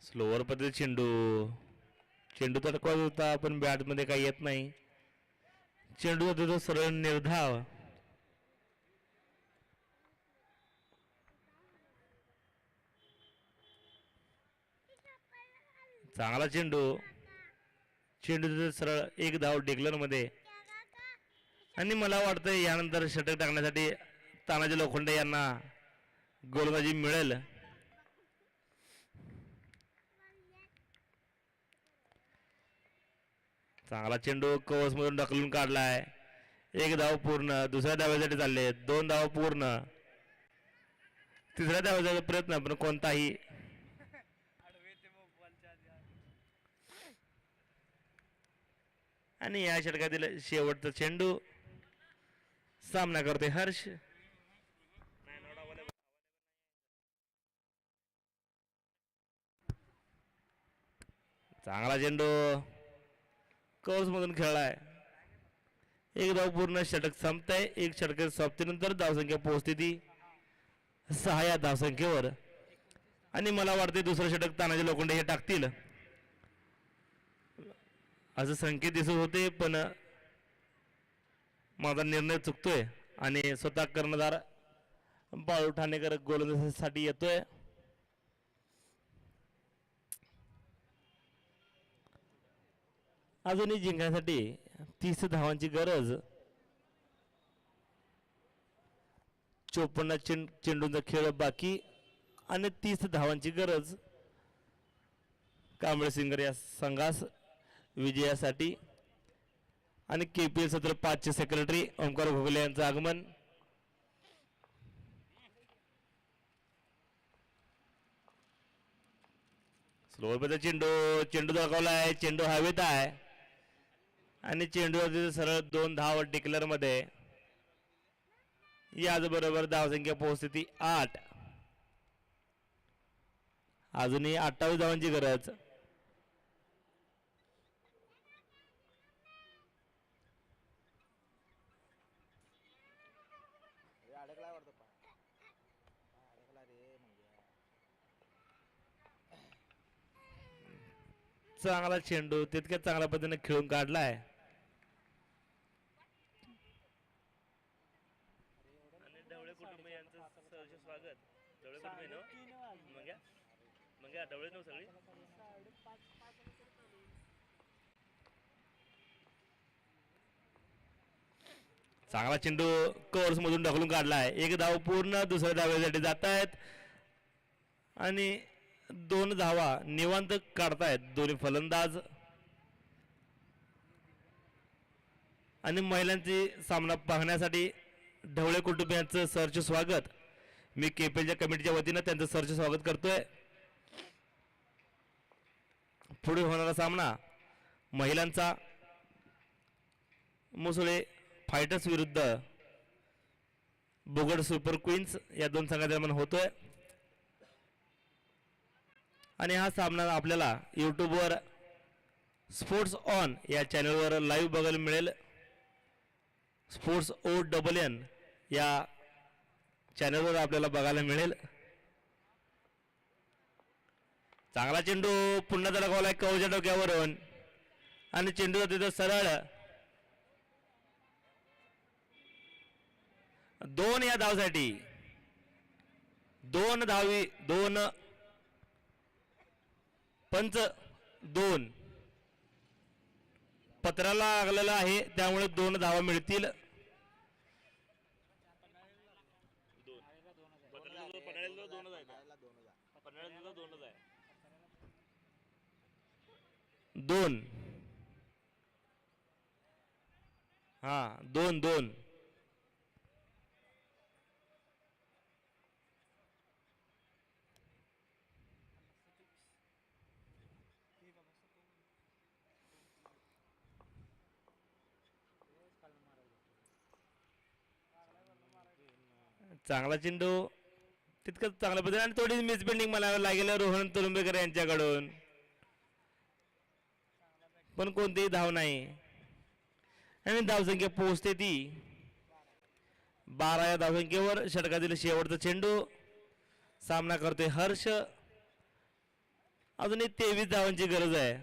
Speaker 1: स्लोवर पद्धती चेंडू चेंडू तडकवायचा होता पण बॅटमध्ये काही येत नाही. चेंडू जातो तो सरळ निर्धाव. चांगला चेंडू चेंडू सरळ एक धाव डेक्लर मध्ये. आणि मला वाटतं यानंतर षटक टाकण्यासाठी तानाजी लोखंडे यांना गोलंदाजी मिळेल. चांगला चेंडू कवच मधून ढकलून काढलाय. एक धाव पूर्ण. दुसऱ्या धावेसाठी चालले 2 धाव पूर्ण. तिसऱ्या धावेचा प्रयत्न पण कोणताही. आणि या षटकातील शेवटचा चेंडू सामना करते हर्ष. चांगला चेंडू कव्हर्स मधून खेळलाय. एक धाव पूर्ण. षटक संपतंय. एक षटक समाप्तीनंतर धावसंख्या पोहोचते ती 6 या धावसंख्येवर. आणि मला वाटते दुसरं षटक तानाजी लोखंडे हे टाकतील असं संकेत दिसत होते पण माझा निर्णय चुकतोय आणि स्वतः कर्णधार बाळू ठाणेकर गोलंदाजीसाठी येतोय. अजूनही जिंकण्यासाठी 30 धावांची गरज. 54 चेंडूंचा खेळ बाकी आणि 30 धावांची गरज कांबळे सिंगर या संघास विजयासाठी. आणि KPL सत्र 5 चे सेक्रेटरी ओंकार घोगले यांचं आगमन. स्लोवर चेंडू दाखवलाय. चेंडू हवेत आहे आणि चेंडू सरळ 2 धाव डिक्लेअर मध्ये. याचबरोबर धावसंख्या पोहोचते ती 8. अजूनही 28 धावांची गरज. चांगला चेंडू तितक्या चांगल्या पद्धतीने खेळून काढलाय. आणि ढवळे कुटुंब यांचं सहर्ष स्वागत. ढवळे कुटुंब मग ढवळे नव्ह सगळी. चांगला चेंडू कव्हर्स मधून ढकलून काढलाय. एक धाव पूर्ण. दुसऱ्या धावेसाठी जात आहेत आणि 2 धावा निवांत काढतायत दोन्ही फलंदाज. आणि महिलांची सामना पाहण्यासाठी ढवळे कुटुंबियांचं सहर्ष स्वागत. मी KPLच्या कमिटीच्या वतीनं त्यांचं सहर्ष स्वागत करतोय. पुढे होणारा सामना महिलांचा मुसळे फायटर्स विरुद्ध बुगड सुपर क्वीन्स या 2 संघादरम्यान होतोय. आणि हा सामना आपल्याला यूट्यूबवर स्पोर्ट्स ऑन या चॅनलवर लाईव्ह बघायला मिळेल. स्पोर्ट्स ONN या चॅनलवर आपल्याला बघायला मिळेल. चांगला चेंडू पुन्हा धडकवलाय कवच्या डोक्यावरून आणि चेंडू तिथं सरळ 2 या धावसाठी 2 धावी 2 पंच 2 पत्राला लागलेला आहे त्यामुळे 2 धावा मिळतील. दोन हा 2 चांगला चेंडू तितकंच चांगल्या पद्धतीने आणि थोडी मिस बिल्डिंग मला लागेल रोहन तुरुंबेकर यांच्याकडून पण कोणतीही धाव नाही आणि धावसंख्या पोहोचते ती 12 या धावसंख्येवर. षटकातील शेवटचा चेंडू सामना करतोय हर्ष. अजूनही 23 धावांची गरज आहे.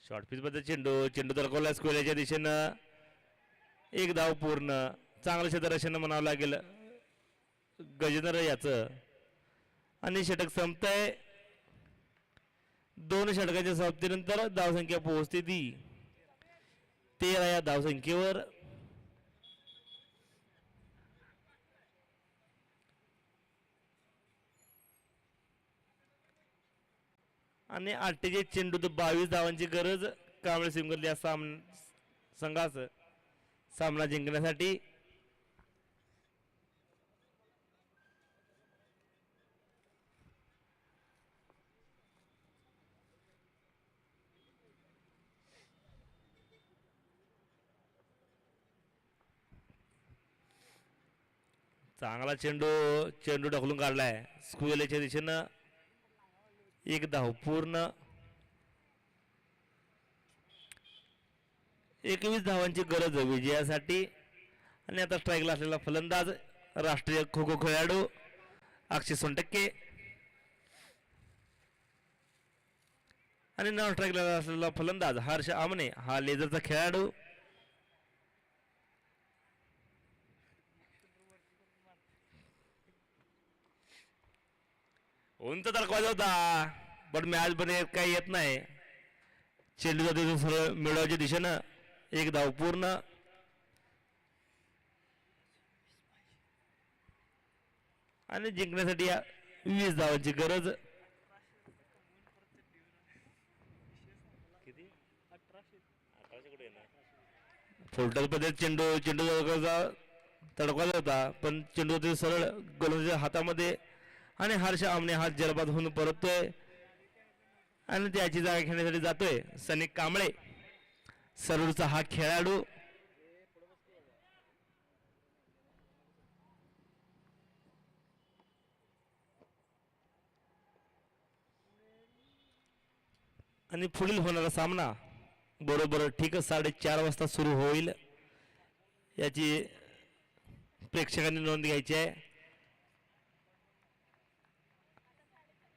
Speaker 1: शॉर्ट पिच मध्ये चेंडू तरकवला स्क्वेअरच्या दिशेनं 1 धाव पूर्ण. चांगलं क्षेत्ररक्षण म्हणावं लागेल गजेंद्र याचं आणि षटक संपतंय. 2 षटकाच्या समाप्तीनंतर धावसंख्या पोहोचते ती 13 या धावसंख्येवर. आणि 48 चेंडू तर 22 धावांची गरज कांबळे सिंगल या संघास सामना जिंकण्यासाठी. चांगला चेंडू ढकलून काढलाय स्क्वेअरच्या दिशेनं. 1 धाव पूर्ण. 21 धावांची गरज विजयासाठी. आणि आता स्ट्राईकला असलेला फलंदाज राष्ट्रीय खो खो खेळाडू अक्षय सोनटक्के आणि नॉन स्ट्राईकला असलेला फलंदाज हर्ष आमने हा लेझरचा खेळाडू. उंच तरकवायचा होता पण मॅच पण काही येत नाही. चेंडू जातो सरळ मिळवायच्या दिशेनं. 1 धाव पूर्ण. आणि जिंकण्यासाठी 20 धावांची गरज. फुलटॉस मध्ये चेंडू तडकवायचा होता पण चेंडू सरळ गोलंदाजाच्या हातामध्ये आणि हर्ष आमने हात जलबाद होऊन परततोय आणि त्याची जागा घेण्यासाठी जातोय सनी कांबळे सरूरचा हा खेळाडू. आणि पुढील होणारा सामना बरोबर ठीक 4:30 वाजता सुरू होईल याची प्रेक्षकांनी नोंद घ्यायची आहे.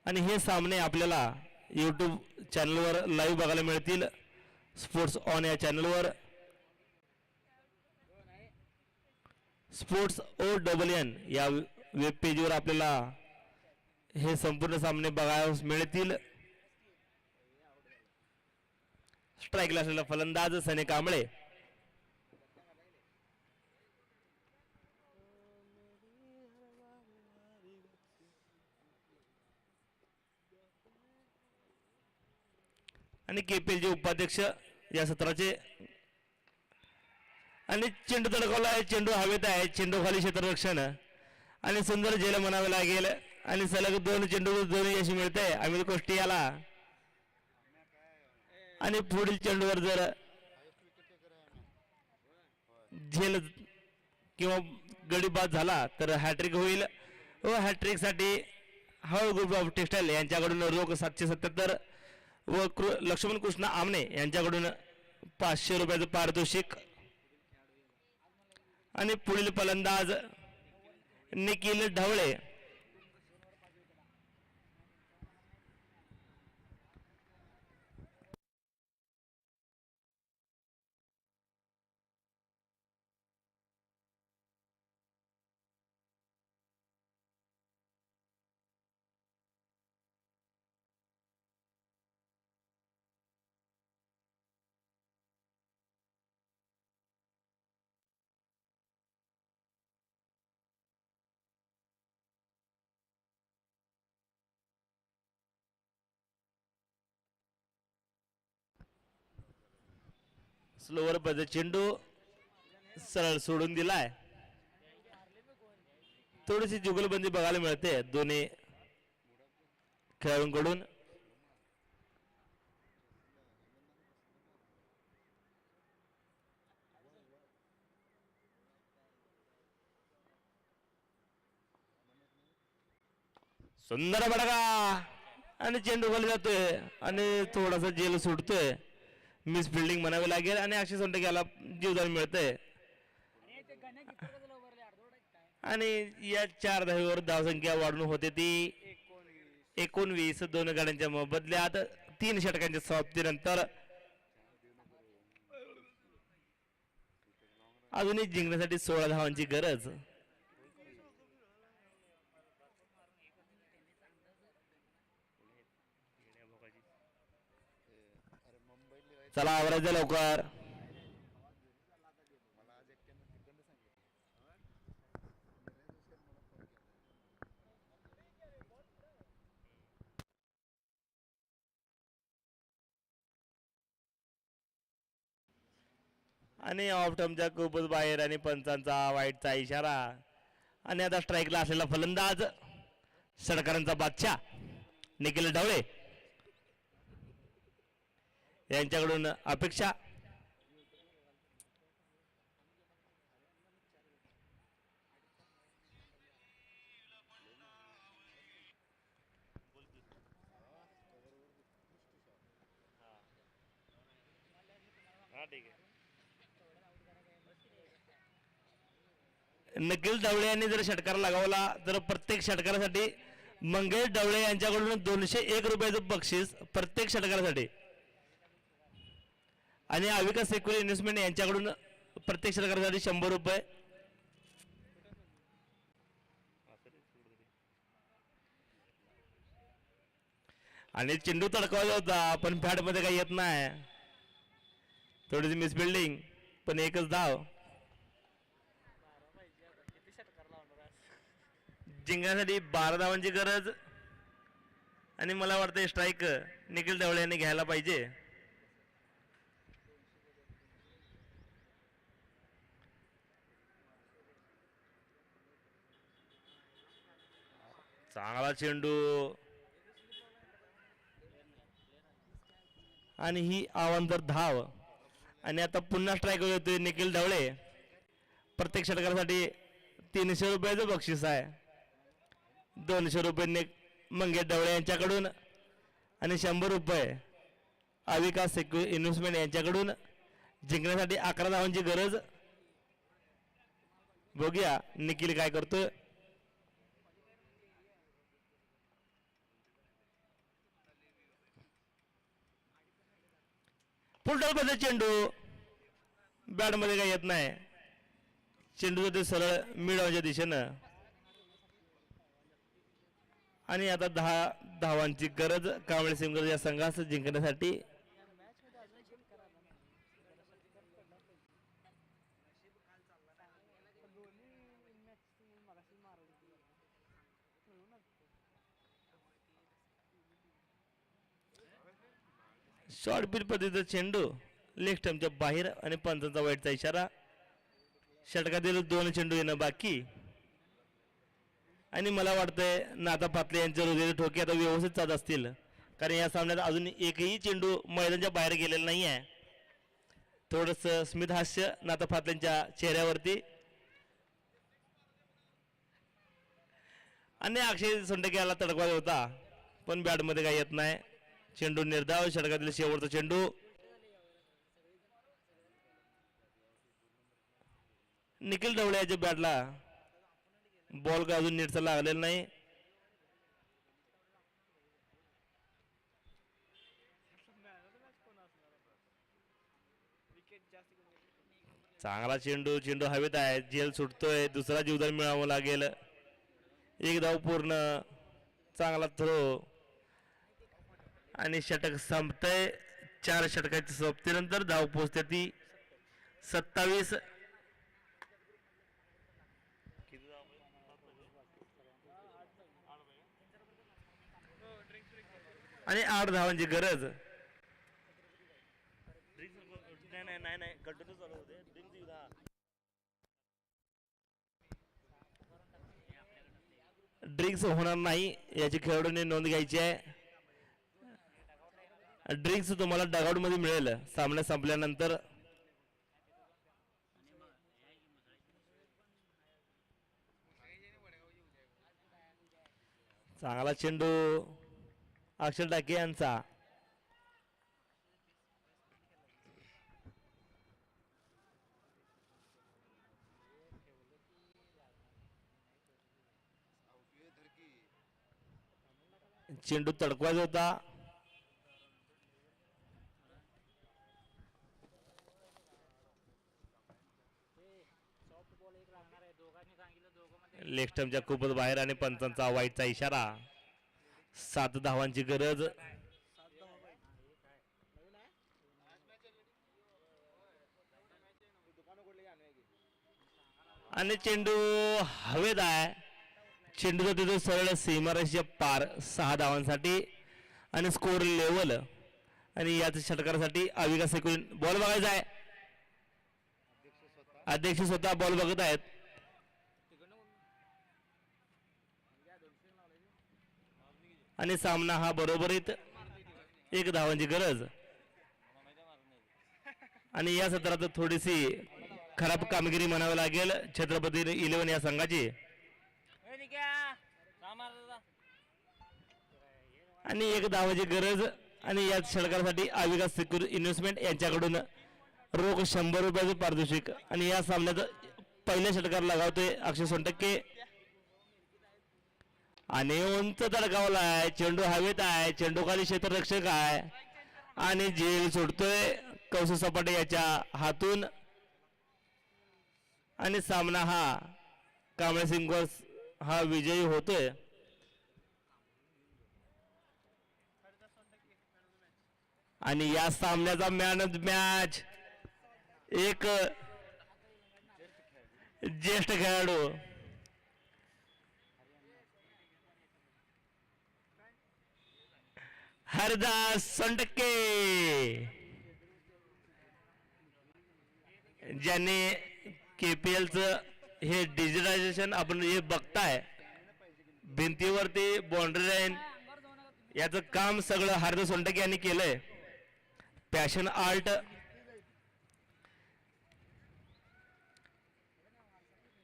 Speaker 1: आणि हे सामने आपल्याला यूट्यूब चॅनलवर लाईव्ह बघायला मिळतील. स्पोर्ट्स ऑन या चॅनलवर स्पोर्ट्स ONN या वेब पेजवर आपल्याला हे संपूर्ण सामने बघायला मिळतील. स्ट्राईकला असलेला फलंदाज सनी कांबळे. आणि KPL चे उपाध्यक्ष या सत्राचे. आणि चेंडू तडकवला आहे. चेंडू हवेत आहे. चेंडू खाली क्षेत्ररक्षण आणि सुंदर झेल म्हणावे लागेल. आणि सलग 2 चेंडू 2 यश मिळते अमित कोष्टी याला. आणि पुढील चेंडूवर जर झेल किंवा गडी बाद झाला तर हॅट्रिक होईल. व हॅट्रिक साठी हळ ग्रुप ऑफ टेक्सटाईल यांच्याकडून रोख 777 व लक्ष्मण कृष्ण आमने यांच्याकडून 500 रुपयाचं पारितोषिक. आणि पुढील फलंदाज निखिल ढवळे. स्लोवर पद्धत चेंडू सरळ सोडून दिलाय. थोडीशी जुगलबंदी बघायला मिळते दोन्ही खेळाडूंकडून. सुंदर बडगा आणि चेंडू खाली जातोय आणि थोडासा जेल सुटतोय. मिस फिल्डिंग म्हणावी लागेल आणि अक्षय सोनटके याला जीवदान मिळतंय. आणि या 4 धावेवर धावसंख्या वाढून होते ती 19. 2 गाड्यांच्या बदल्यात 3 षटकांच्या समाप्तीनंतर अजूनही जिंकण्यासाठी 16 धावांची गरज. चला आवरायचं लवकर. आणि ऑफ टर्मच्या खूपच बाहेर आणि पंचांचा वाईटचा इशारा. आणि आता स्ट्राईकला असलेला फलंदाज षटकारांचा बादशाह निखिल ढवळे यांच्याकडून अपेक्षा. निखिल ढवळे यांनी जर षटकार लगावला तर प्रत्येक षटकारासाठी मंगेश ढवळे यांच्याकडून 201 रुपयाचं बक्षीस प्रत्येक षटकारासाठी. आणि अविका सेक्युलर इन्व्हेस्टमेंट यांच्याकडून प्रत्येक षटकारासाठी 100 रुपये. आणि चेंडू तडकवायचा होता पण फॅट मध्ये काही येत नाही. थोडीशी मिस बिल्डिंग पण एकच धाव. जिंकण्यासाठी 12 धावांची गरज. आणि मला वाटतं स्ट्राईक निखिल ढवळे यांनी घ्यायला पाहिजे. चांगला चेंडू आणि ही अवांतर धाव. आणि आता पुन्हा स्ट्राईक होतोय निखिल ढवळे. प्रत्येक षटकारासाठी 300 रुपयाचं बक्षीस आहे. 200 रुपये मंगेश ढवळे यांच्याकडून आणि 100 रुपये अविका सेक्युर इन्व्हेस्टमेंट यांच्याकडून. जिंकण्यासाठी 11 धावांची गरज. बघूया निखिल काय करतोय. फुलटॉल मध्ये चेंडू बॅट मध्ये काही येत नाही. चेंडू ते सरळ मिडच्या दिशेनं. आणि आता 10 धावांची गरज कांबळे सिंगर या संघास जिंकण्यासाठी. शॉर्ट पिच पद्धतीचा चेंडू लेग स्टंपच्या बाहेर आणि पंचांचा वाईटचा इशारा. षटकातील 2 चेंडू येणं बाकी. आणि मला वाटतंय नाथा पाटले यांचे हृदय ठोके आता व्यवस्थित चालत असतील कारण या सामन्यात अजून एकही चेंडू मैदानाच्या बाहेर गेलेला नाही आहे. थोडस स्मित हास्य नाथा पाटलेंच्या चेहऱ्यावरती. आणि अक्षय सोंडके याला तडकवायचा होता पण बॅटमध्ये काही येत नाही. चेंडू निर्धाव, षटकातील शेवटचा चेंडू. निखिल ढवळे याच्या बॅटला बॉल का अजून नीटचा लागलेला नाही. चांगला चेंडू, चेंडू हवेत आहे, जेल सुटतोय, दुसरा जीवदान मिळावं लागेल. एक धाव पूर्ण, चांगला थ्रो आणि षटक संपतंय. 4 षटकाच्या समाप्तीनंतर धाव पोहोचते ती 27. आणि 8 धावांची गरज. ड्रिंक्स होणार नाही याची खेळाडूंनी नोंद घ्यायची आहे. ड्रिंक्स तुम्हाला डगआउट मध्ये मिळेल सामना संपल्यानंतर. चांगला चेंडू अक्षर डाके यांचा. चेंडू तडकवायचा होता. लेग स्टंपच्या खूपच बाहेर आणि पंचांचा वाईटचा इशारा. 7 धावांची गरज. आणि चेंडू हवेत आहे. चेंडूचा तिथं सरळ सीमारेषेच्या पार 6 धावांसाठी आणि स्कोर लेवल. आणि याच षटकारासाठी अविका सेकुन बॉल बघायचा आहे. अध्यक्ष स्वतः बॉल बघत आहेत. आणि सामना हा बरोबरीत 1 धावांची गरज. आणि या सत्रात थोडीशी खराब कामगिरी म्हणावी लागेल छत्रपती 11 या संघाची. आणि 1 धावाची गरज. आणि या षटकारासाठी अविका सिक्युर इन्व्हेस्टमेंट यांच्याकडून रोख 100 रुपयाचे पारितोषिक. आणि या सामन्यात पहिल्या षटकार लगावतोय अक्षय सोनटक्के. आणि उंच तडकावला आहे, चेंडू हवेत आहे, चेंडू खाली क्षेत्ररक्षक आहे आणि झेल सुटतोय कौशल सपाटे याच्या हातून. आणि सामना हा कांबळे सिंगर्स हा विजयी होतोय. आणि या सामन्याचा मॅन ऑफ द मॅच एक ज्येष्ठ खेळाडू हरदास सोनटक्के, ज्यांनी केपीएलचं हे डिजिटायझेशन आपण हे बघताय भिंतीवरती बाउंड्री लाईन याचं काम सगळं हरदास सोनटक्के यांनी केलंय. Passion art.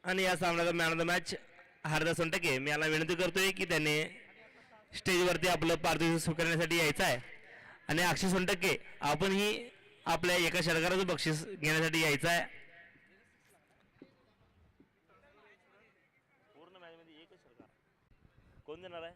Speaker 1: आणि या सामन्याचा man of the match Hardas Sontakke. मी याला विनंती करतोय की त्याने स्टेजवरती आपलं पारितोषिक स्वीकारण्यासाठी यायचं आहे. आणि अक्षय सोनटक्के आपणही आपल्या एका षटकाराचं बक्षीस घेण्यासाठी यायचं आहे. पूर्ण मॅच मध्ये एकच षटकार कोण देणार आहे.